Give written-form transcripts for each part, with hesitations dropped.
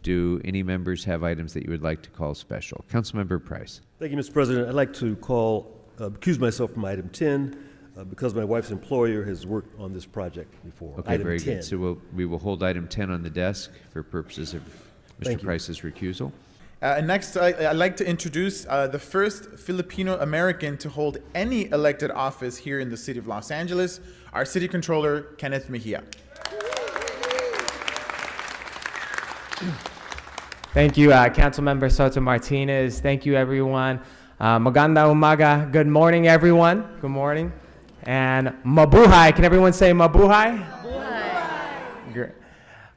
Do any members have items that you would like to call special? Councilmember Price. Thank you, Mr. President. I'd like to accuse myself from item 10 because my wife's employer has worked on this project before. Okay, item very 10. good. So we will hold item 10 on the desk for purposes of Mr. Price's recusal. Next, I'd like to introduce the first Filipino American to hold any elected office here in the city of Los Angeles, our city controller, Kenneth Mejia. Thank you, Councilmember Soto Martinez. Thank you, everyone. Maganda umaga. Good morning, everyone. Good morning. And mabuhay. Can everyone say mabuhay? Mabuhay. Great.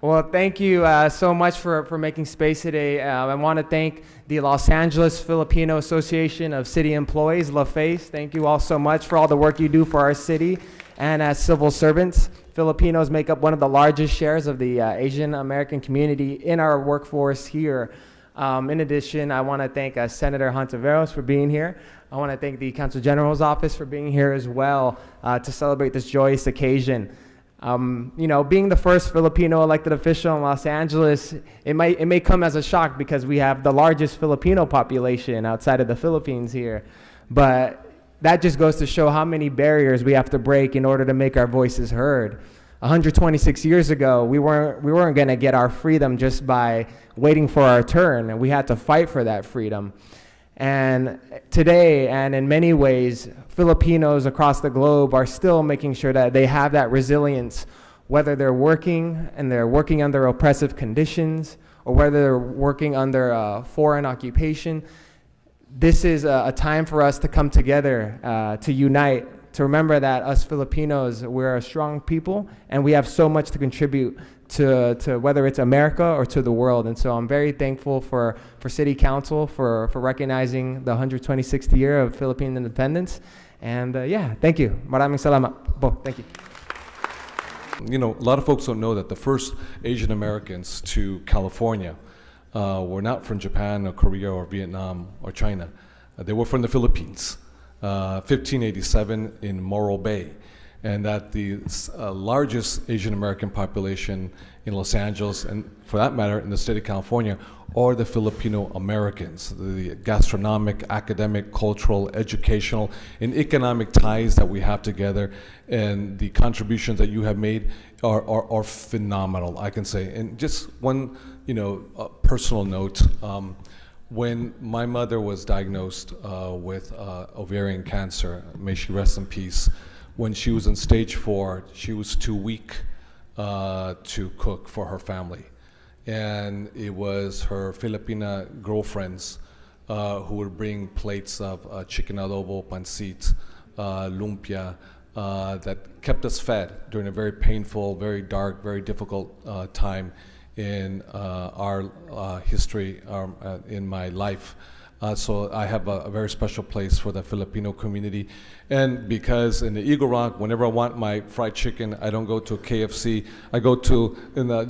Well, thank you so much for making space today. I want to thank the Los Angeles Filipino Association of City Employees, LaFace. Thank you all so much for all the work you do for our city. And as civil servants, Filipinos make up one of the largest shares of the Asian American community in our workforce here. In addition, I want to thank Senator Hontiveros for being here. I want to thank the Council General's Office for being here as well to celebrate this joyous occasion. Being the first Filipino elected official in Los Angeles, it may come as a shock because we have the largest Filipino population outside of the Philippines here. But that just goes to show how many barriers we have to break in order to make our voices heard. 126 years ago, we weren't going to get our freedom just by waiting for our turn, and we had to fight for that freedom. And today, and in many ways, Filipinos across the globe are still making sure that they have that resilience, whether they're working under oppressive conditions or whether they're working under foreign occupation. This is a time for us to come together, to unite, to remember that us Filipinos, we're a strong people and we have so much to contribute to whether it's America or to the world. And so I'm very thankful for City Council for recognizing the 126th year of Philippine independence. And thank you. Maraming salamat po. Thank you. You know, a lot of folks don't know that the first Asian Americans to California were not from Japan or Korea or Vietnam or China. They were from the Philippines, 1587 in Morro Bay. And that the largest Asian American population in Los Angeles, and for that matter, in the state of California, are the Filipino Americans. The gastronomic, academic, cultural, educational, and economic ties that we have together, and the contributions that you have made are phenomenal, I can say. And just one, personal note. When my mother was diagnosed with ovarian cancer, may she rest in peace, when she was in stage 4, she was too weak to cook for her family. And it was her Filipina girlfriends who would bring plates of chicken adobo, pancit, lumpia, that kept us fed during a very painful, very dark, very difficult time in our history, in my life. So I have a very special place for the Filipino community. And because in the Eagle Rock, whenever I want my fried chicken, I don't go to KFC, I go to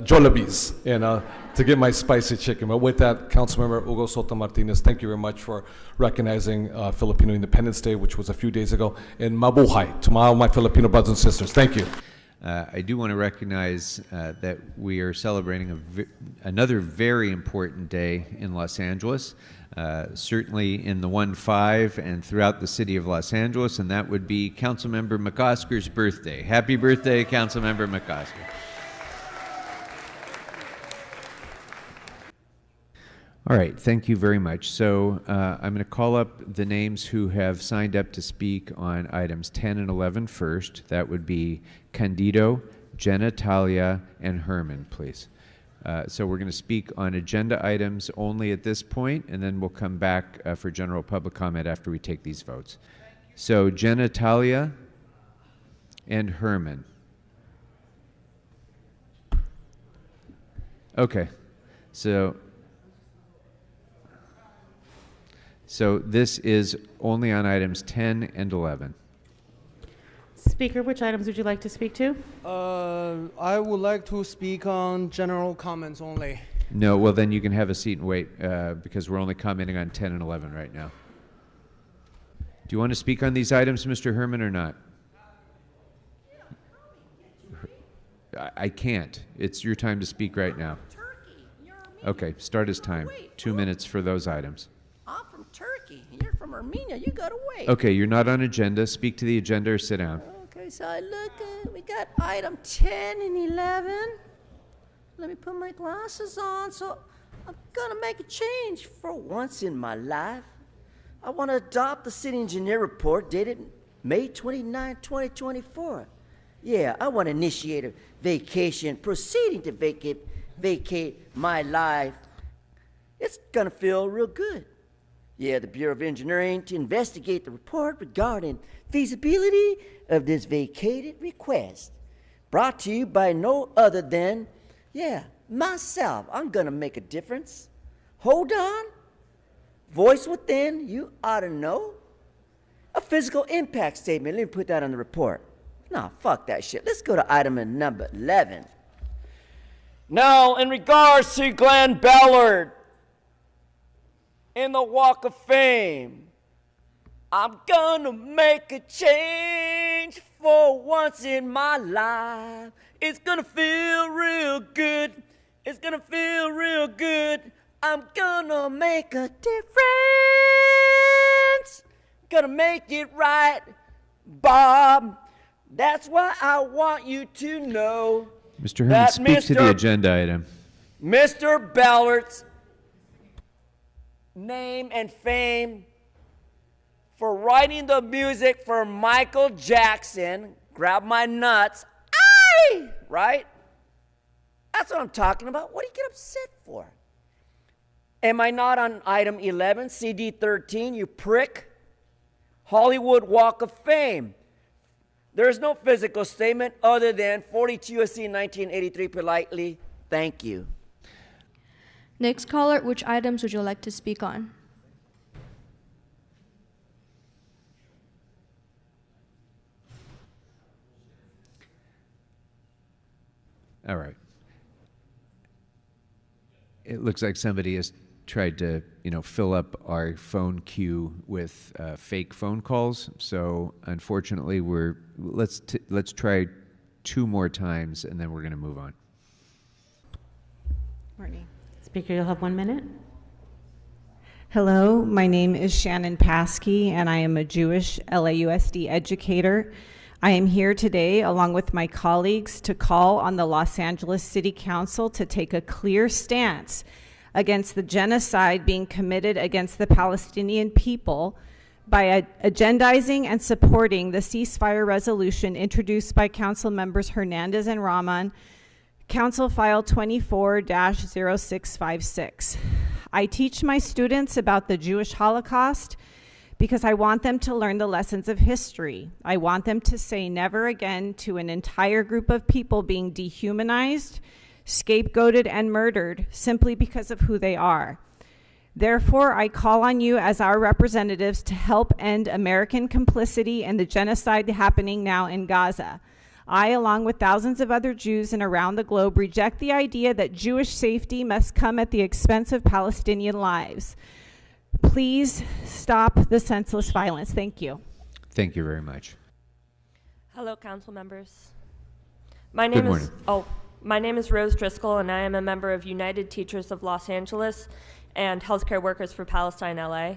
Jollibee's, to get my spicy chicken. But with that, Councilmember Hugo Soto Martinez, thank you very much for recognizing Filipino Independence Day, which was a few days ago. And mabuhay to all my Filipino brothers and sisters. Thank you. I do want to recognize that we are celebrating another very important day in Los Angeles, certainly in the 1-5 and throughout the city of Los Angeles, and that would be Councilmember McOsker's birthday. Happy birthday, Councilmember McOsker. All right, thank you very much. So I'm going to call up the names who have signed up to speak on items 10 and 11 first. That would be Candido, Jenna, Talia, and Herman, please. So we're going to speak on agenda items only at this point, and then we'll come back for general public comment after we take these votes. So Jenna, Talia, and Herman. Okay, so this is only on items 10 and 11. Speaker, which items would you like to speak to? I would like to speak on general comments only. No, well then you can have a seat and wait because we're only commenting on 10 and 11 right now. Do you want to speak on these items, Mr. Herman, or not? I can't. It's your time to speak right now. Okay, start his time. 2 minutes for those items. I'm from Turkey. You're from Armenia. You gotta wait. Okay, you're not on agenda. Speak to the agenda or sit down. Okay, so I look at, we got item 10 and 11. Let me put my glasses on. So I'm gonna make a change for once in my life. I want to adopt the city engineer report dated May 29, 2024. Yeah, I want to initiate a vacation proceeding to vacate my life. It's gonna feel real good. Yeah, the Bureau of Engineering to investigate the report regarding feasibility of this vacated request. Brought to you by no other than, myself. I'm gonna make a difference. Hold on. Voice within, you ought to know. A physical impact statement. Let me put that on the report. Nah, fuck that shit. Let's go to item number 11. Now, in regards to Glenn Ballard, in the Walk of Fame, I'm gonna make a change for once in my life. It's gonna feel real good. It's gonna feel real good. I'm gonna make a difference. Gonna make it right, Bob. That's why I want you to know. Mr. Herman, speak to the agenda item. Mr. Ballard's name and fame for writing the music for Michael Jackson, grab my nuts, aye, right? That's what I'm talking about. What do you get upset for? Am I not on item 11, CD 13, you prick? Hollywood Walk of Fame. There is no physical statement other than 42 U.S.C. 1983 politely. Thank you. Next caller, which items would you like to speak on? All right. It looks like somebody has tried to, fill up our phone queue with fake phone calls. So unfortunately, let's try 2 more times, and then we're going to move on. Morning. Speaker, you'll have 1 minute. Hello, my name is Shannon Paskey, and I am a Jewish LAUSD educator. I am here today, along with my colleagues, to call on the Los Angeles City Council to take a clear stance against the genocide being committed against the Palestinian people by agendizing and supporting the ceasefire resolution introduced by Council members Hernandez and Rahman, Council File 24-0656. I teach my students about the Jewish Holocaust because I want them to learn the lessons of history. I want them to say never again to an entire group of people being dehumanized, scapegoated, and murdered simply because of who they are. Therefore, I call on you as our representatives to help end American complicity in the genocide happening now in Gaza. I, along with thousands of other Jews and around the globe, reject the idea that Jewish safety must come at the expense of Palestinian lives. Please stop the senseless violence. Thank you. Thank you very much. Hello, council members. Good morning. My name is Rose Driscoll, and I am a member of United Teachers of Los Angeles and Healthcare Workers for Palestine, LA.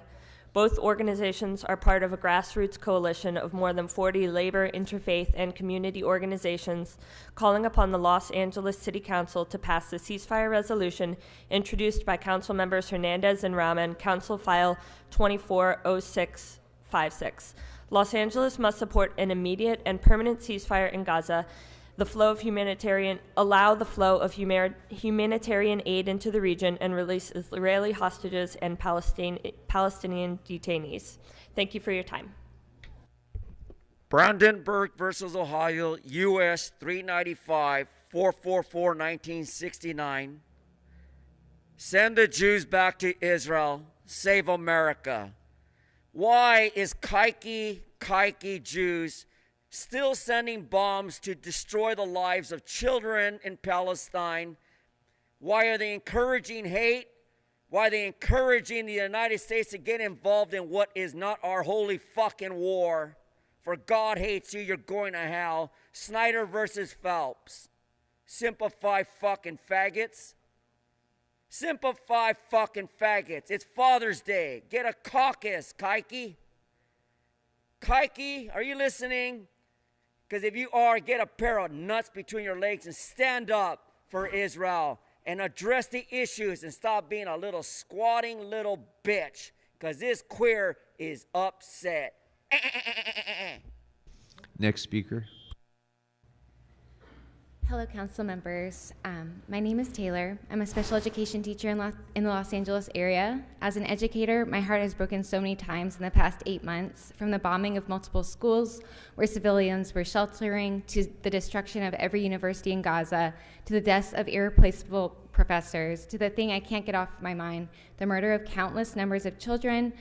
Both organizations are part of a grassroots coalition of more than 40 labor, interfaith, and community organizations calling upon the Los Angeles City Council to pass the ceasefire resolution introduced by Council members Hernandez and Rahman, Council File 240656. Los Angeles must support an immediate and permanent ceasefire in Gaza, allow the flow of humanitarian aid into the region, and release Israeli hostages and Palestinian detainees. Thank you for your time. Brandenburg versus Ohio, U.S. 395, 444, 1969. Send the Jews back to Israel. Save America. Why is kike Jews still sending bombs to destroy the lives of children in Palestine? Why are they encouraging hate? Why are they encouraging the United States to get involved in what is not our holy fucking war? For God hates you, you're going to hell. Snyder versus Phelps. Simplify fucking faggots. Simplify fucking faggots. It's Father's Day. Get a caucus, Kike. Kike, are you listening? Because if you are, get a pair of nuts between your legs and stand up for Israel and address the issues and stop being a little squatting little bitch. Because this queer is upset. Next speaker. Hello, council members. My name is Taylor. I'm a special education teacher in the Los Angeles area. As an educator, my heart has broken so many times in the past 8 months, from the bombing of multiple schools where civilians were sheltering, to the destruction of every university in Gaza, to the deaths of irreplaceable professors, to the thing I can't get off my mind, the murder of countless numbers of children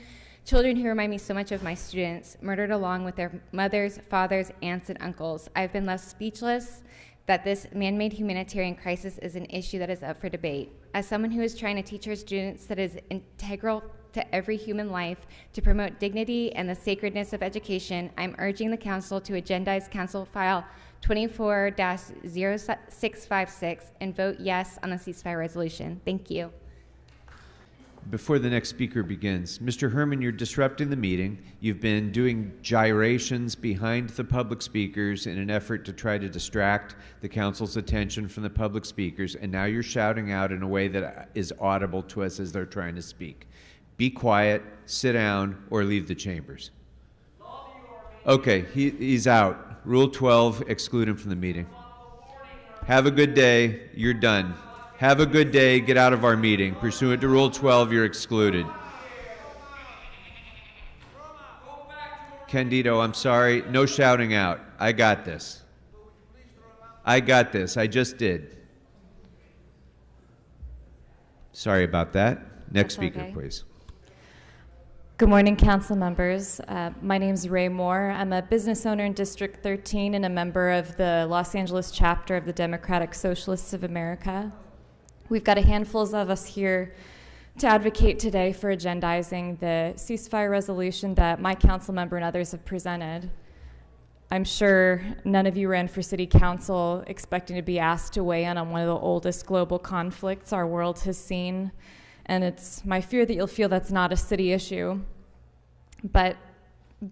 who remind me so much of my students, murdered along with their mothers, fathers, aunts, and uncles. I've been left speechless that this man-made humanitarian crisis is an issue that is up for debate. As someone who is trying to teach her students that it is integral to every human life to promote dignity and the sacredness of education, I'm urging the council to agendize Council File 24-0656 and vote yes on the ceasefire resolution. Thank you. Before the next speaker begins, Mr. Herman, you're disrupting the meeting. You've been doing gyrations behind the public speakers in an effort to try to distract the council's attention from the public speakers, and now you're shouting out in a way that is audible to us as they're trying to speak. Be quiet, sit down, or leave the chambers. Okay, he's out. Rule 12, exclude him from the meeting. Have a good day. You're done. Have a good day. Get out of our meeting. Pursuant to Rule 12, you're excluded. Candido, I'm sorry. No shouting out. I got this. I got this. I just did. Sorry about that. Next speaker, please. Good morning, council members. My name is Ray Moore. I'm a business owner in District 13 and a member of the Los Angeles chapter of the Democratic Socialists of America. We've got a handful of us here to advocate today for agendizing the ceasefire resolution that my council member and others have presented. I'm sure none of you ran for city council expecting to be asked to weigh in on one of the oldest global conflicts our world has seen, and it's my fear that you'll feel that's not a city issue. But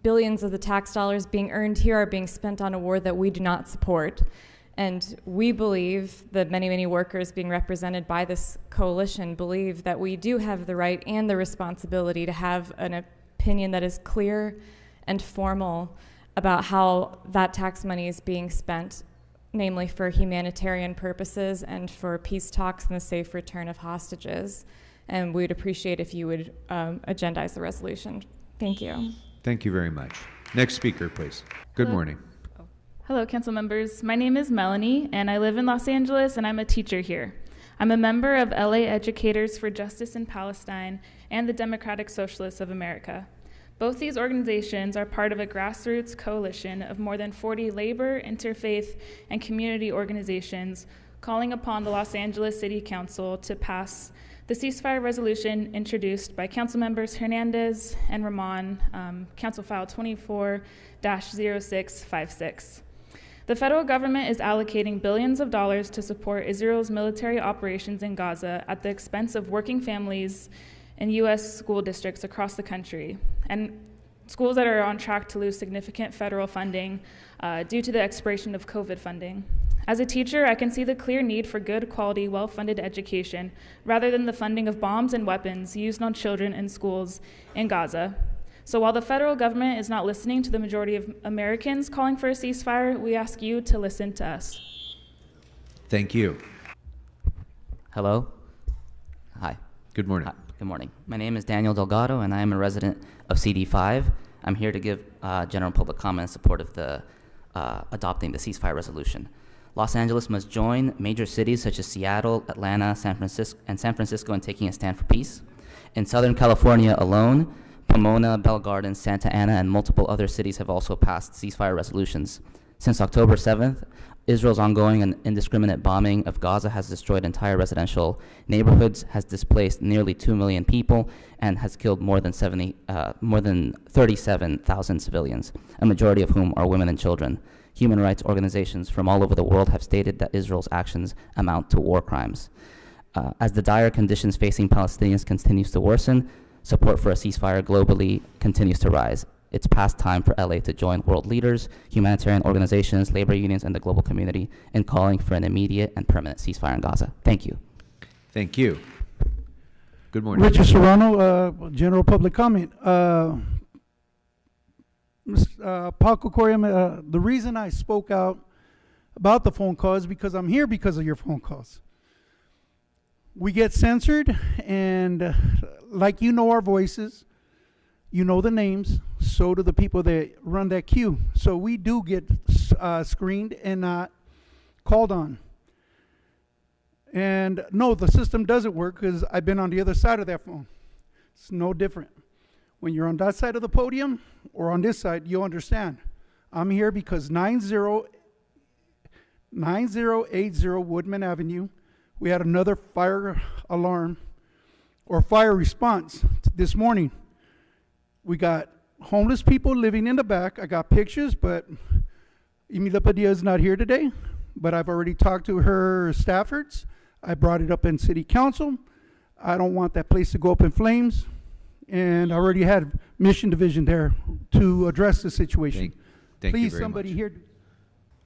billions of the tax dollars being earned here are being spent on a war that we do not support. And we believe, the many, many workers being represented by this coalition believe that we do have the right and the responsibility to have an opinion that is clear and formal about how that tax money is being spent, namely for humanitarian purposes and for peace talks and the safe return of hostages. And we would appreciate if you would agendize the resolution. Thank you. Thank you very much. Next speaker, please. Good morning. Hello, council members. My name is Melanie, and I live in Los Angeles, and I'm a teacher here. I'm a member of LA Educators for Justice in Palestine and the Democratic Socialists of America. Both these organizations are part of a grassroots coalition of more than 40 labor, interfaith, and community organizations calling upon the Los Angeles City Council to pass the ceasefire resolution introduced by council members Hernandez and Rahman, Council File 24-0656. The federal government is allocating billions of dollars to support Israel's military operations in Gaza at the expense of working families in U.S. school districts across the country, and schools that are on track to lose significant federal funding due to the expiration of COVID funding. As a teacher, I can see the clear need for good quality, well-funded education rather than the funding of bombs and weapons used on children in schools in Gaza. So while the federal government is not listening to the majority of Americans calling for a ceasefire, we ask you to listen to us. Thank you. Hello. Hi. Good morning. Hi. Good morning. My name is Daniel Delgado, and I am a resident of CD5. I'm here to give general public comment in support of the adopting the ceasefire resolution. Los Angeles must join major cities such as Seattle, Atlanta, San Francisco in taking a stand for peace. In Southern California alone, Pomona, Bell Garden, Santa Ana, and multiple other cities have also passed ceasefire resolutions. Since October 7th, Israel's ongoing and indiscriminate bombing of Gaza has destroyed entire residential neighborhoods, has displaced nearly 2 million people, and has killed more than 37,000 civilians, a majority of whom are women and children. Human rights organizations from all over the world have stated that Israel's actions amount to war crimes. As the dire conditions facing Palestinians continues to worsen, support for a ceasefire globally continues to rise. It's past time for LA to join world leaders, humanitarian organizations, labor unions, and the global community in calling for an immediate and permanent ceasefire in Gaza. Thank you. Thank you. Good morning. Richard Serrano, general public comment. Paco Correa, the reason I spoke out about the phone call is because I'm here because of your phone calls. We get censored, and like you know our voices, you know the names, so do the people that run that queue. So we do get screened and not called on. And no, the system doesn't work because I've been on the other side of that phone. It's no different. When you're on that side of the podium or on this side, you'll understand. I'm here because 9080 Woodman Avenue, we had another fire alarm or fire response this morning. We got homeless people living in the back. I got pictures, but Emilia Padilla is not here today, but I've already talked to her Staffords. I brought it up in city council. I don't want that place to go up in flames, and I already had mission division there to address the situation. Thank you Please, very somebody much. here.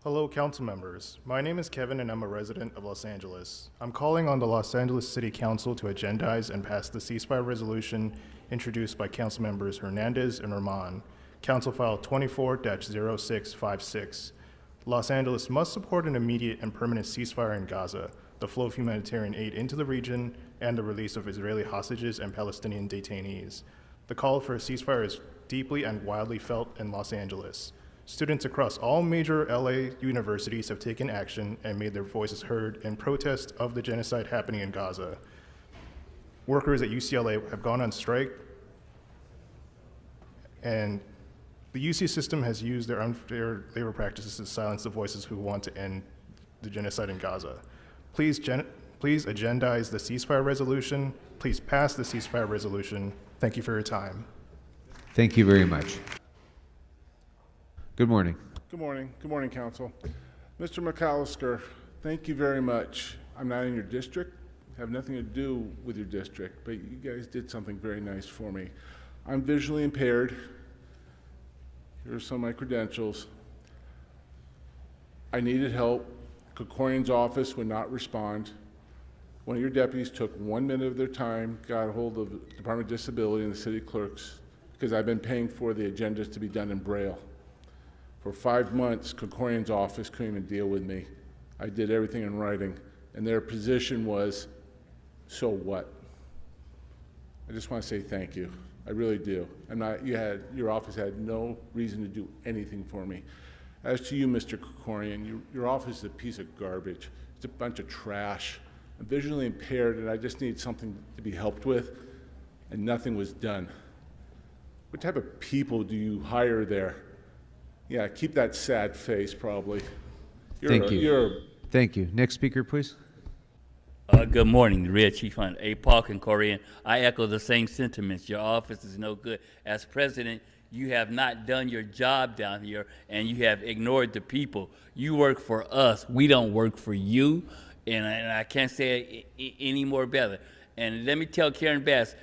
Hello, council members. My name is Kevin, and I'm a resident of Los Angeles. I'm calling on the Los Angeles City Council to agendize and pass the ceasefire resolution introduced by council members Hernandez and Rahman, Council File 24-0656. Los Angeles must support an immediate and permanent ceasefire in Gaza, the flow of humanitarian aid into the region, and the release of Israeli hostages and Palestinian detainees. The call for a ceasefire is deeply and widely felt in Los Angeles. Students across all major LA universities have taken action and made their voices heard in protest of the genocide happening in Gaza. Workers at UCLA have gone on strike, and the UC system has used their unfair labor practices to silence the voices who want to end the genocide in Gaza. Please agendize the ceasefire resolution. Please pass the ceasefire resolution. Thank you for your time. Thank you very much. Good morning. Good morning. Good morning, Council. Mr. McAllister, thank you very much. I'm not in your district, have nothing to do with your district, but you guys did something very nice for me. I'm visually impaired. Here are some of my credentials. I needed help. Krikorian's office would not respond. One of your deputies took 1 minute of their time, got a hold of the Department of Disability and the city clerks, because I've been paying for the agendas to be done in Braille. For 5 months, Krikorian's office couldn't even deal with me. I did everything in writing, and their position was, so what? I just want to say thank you. I really do. Your office had no reason to do anything for me. As to you, Mr. Krikorian, your office is a piece of garbage. It's a bunch of trash. I'm visually impaired, and I just need something to be helped with, and nothing was done. What type of people do you hire there? Yeah, keep that sad face, probably. Thank you. Thank you. Next speaker, please. Good morning, the Red Chief on A. Park and Korean. I echo the same sentiments. Your office is no good. As president, you have not done your job down here, and you have ignored the people. You work for us. We don't work for you, and I can't say it any more better. And let me tell Karen Bass,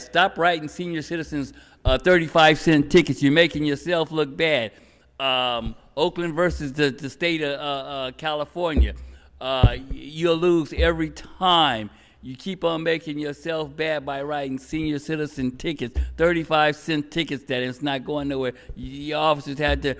stop writing senior citizens 35-cent tickets. You're making yourself look bad. Oakland versus the state of California. You'll lose every time. You keep on making yourself bad by writing senior citizen tickets, 35-cent tickets that it's not going nowhere. Your officers had to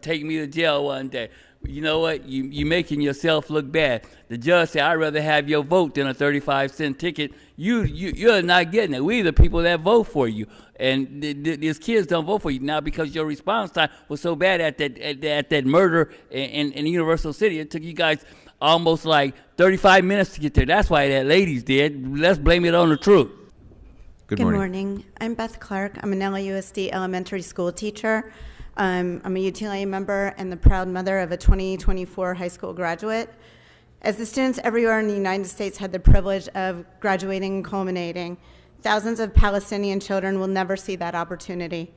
take me to jail one day. You know what? You're making yourself look bad. The judge said, I'd rather have your vote than a 35-cent ticket. You're not getting it. We the people that vote for you. And these kids don't vote for you now because your response time was so bad at that murder in Universal City. It took you guys almost like 35 minutes to get there. That's why that lady's dead. Let's blame it on the truth. Good morning. I'm Beth Clark. I'm an LAUSD elementary school teacher. I'm a UTLA member and the proud mother of a 2024 high school graduate. As the students everywhere in the United States had the privilege of graduating and culminating, thousands of Palestinian children will never see that opportunity.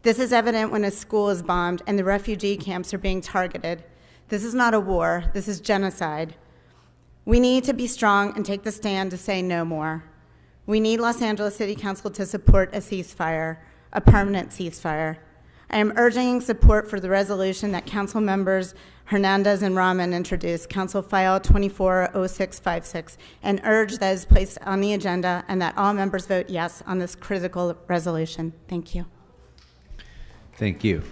This is evident when a school is bombed and the refugee camps are being targeted. This is not a war, this is genocide. We need to be strong and take the stand to say no more. We need Los Angeles City Council to support a ceasefire, a permanent ceasefire. I am urging support for the resolution that Council members Hernandez and Rahman introduced, Council File 240656, and urge that it is placed on the agenda and that all members vote yes on this critical resolution. Thank you. Thank you.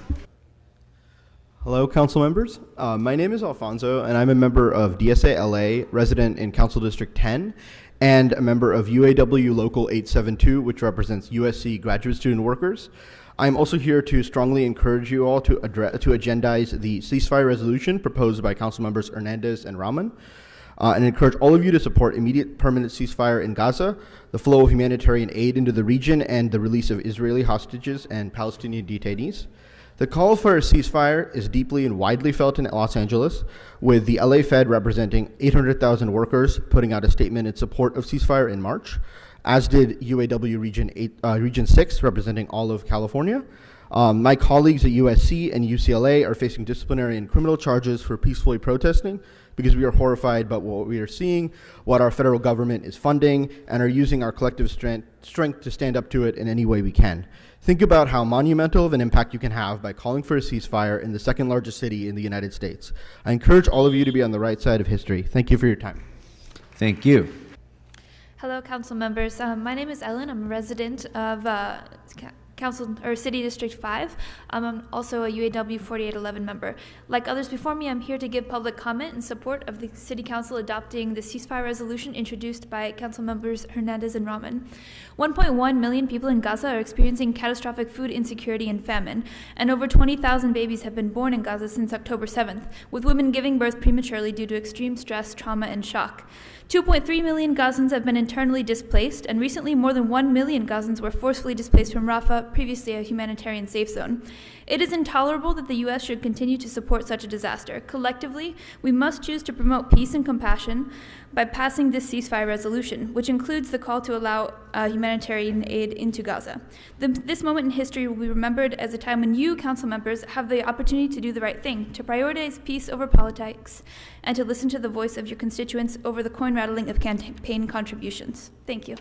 Hello, council members. My name is Alfonso, and I'm a member of DSA LA, resident in Council District 10, and a member of UAW Local 872, which represents USC graduate student workers. I'm also here to strongly encourage you all to agendize the ceasefire resolution proposed by council members Hernandez and Rahman, and encourage all of you to support immediate permanent ceasefire in Gaza, the flow of humanitarian aid into the region, and the release of Israeli hostages and Palestinian detainees. The call for a ceasefire is deeply and widely felt in Los Angeles, with the LA Fed representing 800,000 workers putting out a statement in support of ceasefire in March, as did UAW Region 6, representing all of California. My colleagues at USC and UCLA are facing disciplinary and criminal charges for peacefully protesting because we are horrified by what we are seeing, what our federal government is funding, and are using our collective strength to stand up to it in any way we can. Think about how monumental of an impact you can have by calling for a ceasefire in the second largest city in the United States. I encourage all of you to be on the right side of history. Thank you for your time. Thank you. Hello, council members. My name is Ellen. I'm a resident of Council or City District 5. I'm also a UAW 4811 member. Like others before me, I'm here to give public comment in support of the City Council adopting the ceasefire resolution introduced by Council members Hernandez and Rahman. 1.1 million people in Gaza are experiencing catastrophic food insecurity and famine, and over 20,000 babies have been born in Gaza since October 7th, with women giving birth prematurely due to extreme stress, trauma, and shock. 2.3 million Gazans have been internally displaced, and recently more than 1 million Gazans were forcefully displaced from Rafah, previously a humanitarian safe zone. It is intolerable that the U.S. should continue to support such a disaster. Collectively, we must choose to promote peace and compassion by passing this ceasefire resolution, which includes the call to allow humanitarian aid into Gaza. This moment in history will be remembered as a time when you, council members, have the opportunity to do the right thing, to prioritize peace over politics, and to listen to the voice of your constituents over the coin rattling of campaign contributions. Thank you.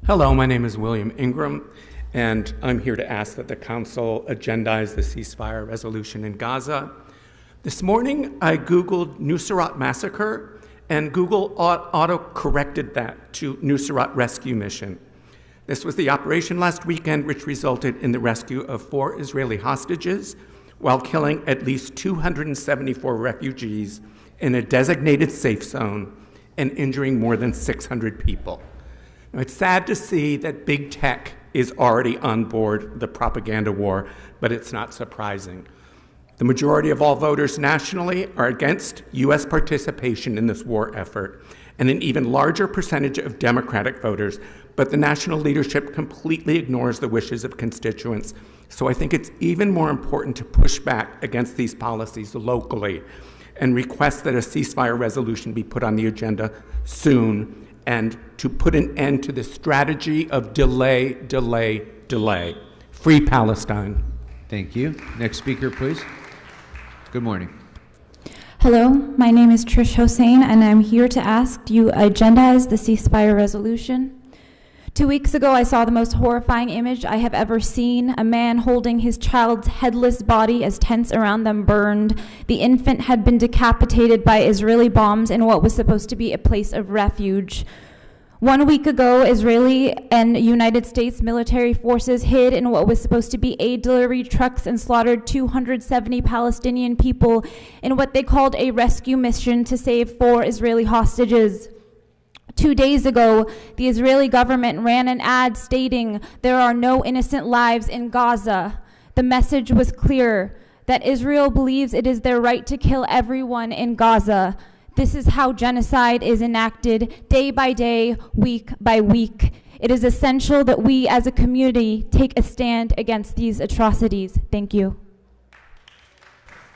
Hello, my name is William Ingram, and I'm here to ask that the council agendize the ceasefire resolution in Gaza. This morning, I Googled Nusrat massacre, and Google auto-corrected that to Nusrat rescue mission. This was the operation last weekend, which resulted in the rescue of 4 Israeli hostages while killing at least 274 refugees in a designated safe zone and injuring more than 600 people. Now, it's sad to see that big tech is already on board the propaganda war, but it's not surprising. The majority of all voters nationally are against U.S. participation in this war effort, and an even larger percentage of Democratic voters, but the national leadership completely ignores the wishes of constituents. So I think it's even more important to push back against these policies locally and request that a ceasefire resolution be put on the agenda soon, and to put an end to the strategy of delay, delay, delay. Free Palestine. Thank you. Next speaker, please. Good morning. Hello, my name is Trish Hossain, and I'm here to ask you agendize the ceasefire resolution. 2 weeks ago, I saw the most horrifying image I have ever seen, a man holding his child's headless body as tents around them burned. The infant had been decapitated by Israeli bombs in what was supposed to be a place of refuge. 1 week ago, Israeli and United States military forces hid in what was supposed to be aid delivery trucks and slaughtered 270 Palestinian people in what they called a rescue mission to save 4 Israeli hostages. 2 days ago, the Israeli government ran an ad stating there are no innocent lives in Gaza. The message was clear, that Israel believes it is their right to kill everyone in Gaza. This is how genocide is enacted day by day, week by week. It is essential that we as a community take a stand against these atrocities. Thank you.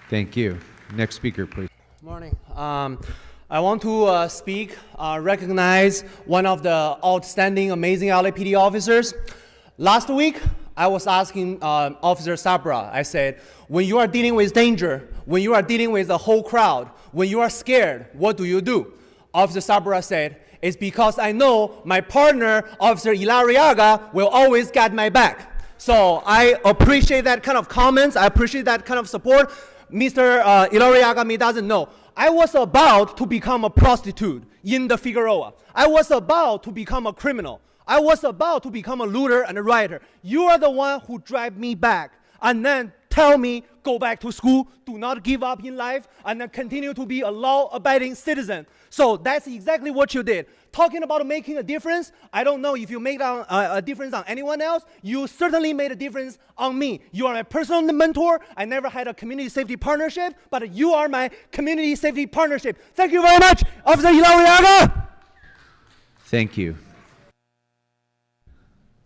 Thank you. Next speaker, please. Morning. I want to recognize one of the outstanding, amazing LAPD officers. Last week, I was asking Officer Sabra, I said, when you are dealing with danger, When you are dealing with a whole crowd, when you are scared, what do? Officer Sabra said, it's because I know my partner, Officer Ilariaga, will always get my back. So I appreciate that kind of comments. I appreciate that kind of support. Mr. Ilariaga doesn't know. I was about to become a prostitute in the Figueroa. I was about to become a criminal. I was about to become a looter and a rioter. You are the one who drive me back and then tell me, go back to school, do not give up in life, and then continue to be a law-abiding citizen. So that's exactly what you did. Talking about making a difference, I don't know if you made a difference on anyone else. You certainly made a difference on me. You are my personal mentor. I never had a community safety partnership, but you are my community safety partnership. Thank you very much, Officer Ilariaga. Thank you.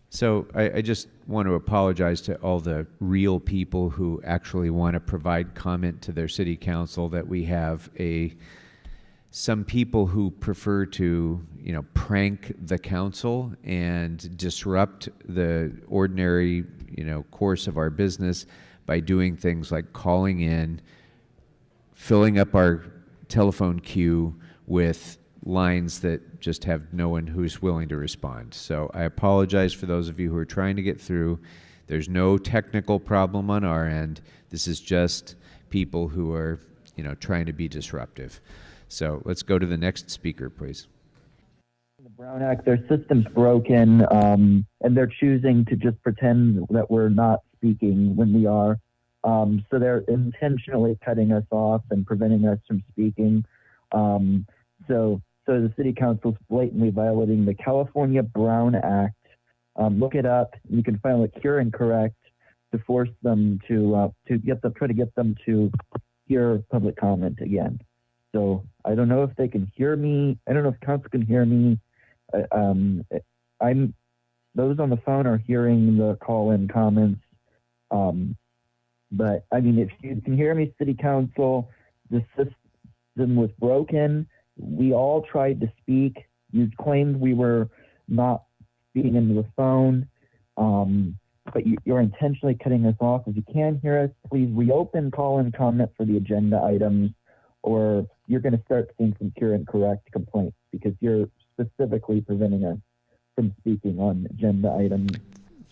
So I just want to apologize to all the real people who actually want to provide comment to their city council that we have some people who prefer to, prank the council and disrupt the ordinary, course of our business by doing things like calling in, filling up our telephone queue with lines that just have no one who's willing to respond. So I apologize for those of you who are trying to get through. There's no technical problem on our end. This is just people who are, trying to be disruptive. So let's go to the next speaker, please. The Brown Act, their system's broken, and they're choosing to just pretend that we're not speaking when we are. So they're intentionally cutting us off and preventing us from speaking. So the city council's blatantly violating the California Brown Act. Look it up. You can file a cure and correct to force them try to get them to hear public comment again. So I don't know if they can hear me. I don't know if council can hear me. Those on the phone are hearing the call-in comments. But I mean, if you can hear me, city council, the system was broken. We all tried to speak. You claimed we were not speaking into the phone, but you're intentionally cutting us off. If you can hear us, please reopen call-in comment for the agenda items, or you're going to start seeing some cure and correct complaints because you're specifically preventing us from speaking on agenda items.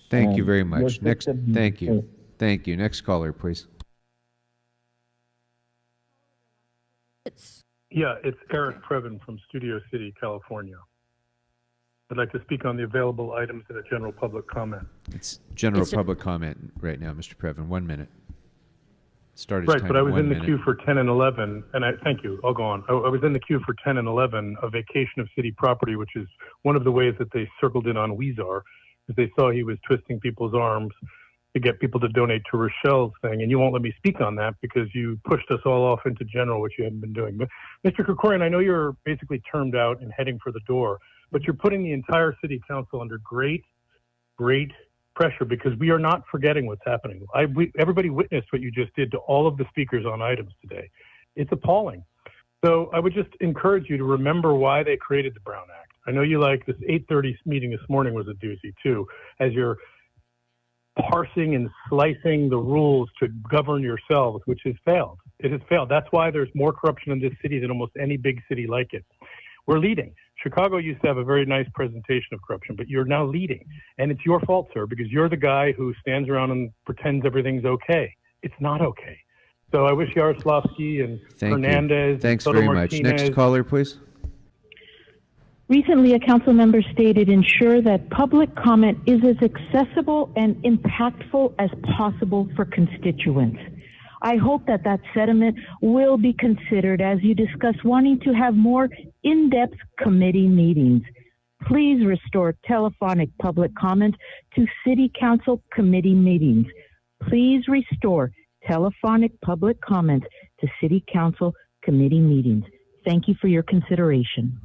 Thank you very much. Thank you. Thank you. Next caller, please. Yeah, it's Eric Previn from Studio City, California. I'd like to speak on the available items in a general public comment. It's general public comment right now, Mr. Previn. 1 minute. Start Right, but I was in the queue for 10 and 11, and thank you, I'll go on. I was in the queue for 10 and 11, a vacation of city property, which is one of the ways that they circled in on Weezer, because they saw he was twisting people's arms to get people to donate to Rochelle's thing, and you won't let me speak on that because you pushed us all off into general, which you hadn't been doing. But Mr. Krikorian, I know you're basically termed out and heading for the door, but you're putting the entire city council under great pressure because we are not forgetting what's happening. Everybody witnessed what you just did to all of the speakers on items today. It's appalling. So I would just encourage you to remember why they created the Brown Act. I know you like this 8:30 meeting this morning was a doozy too, as you're parsing and slicing the rules to govern yourselves, which has failed. It has failed. That's why there's more corruption in this city than almost any big city like it. We're leading. Chicago used to have a very nice presentation of corruption, but you're now leading. And it's your fault, sir, because you're the guy who stands around and pretends everything's okay. It's not okay. So I wish Yaroslavsky and Hernandez. Thanks Soto very much. Martinez. Next caller, please. Recently, a council member stated, ensure that public comment is as accessible and impactful as possible for constituents. I hope that that sentiment will be considered as you discuss wanting to have more in-depth committee meetings. Please restore telephonic public comment to city council committee meetings. Please restore telephonic public comment to city council committee meetings. Thank you for your consideration.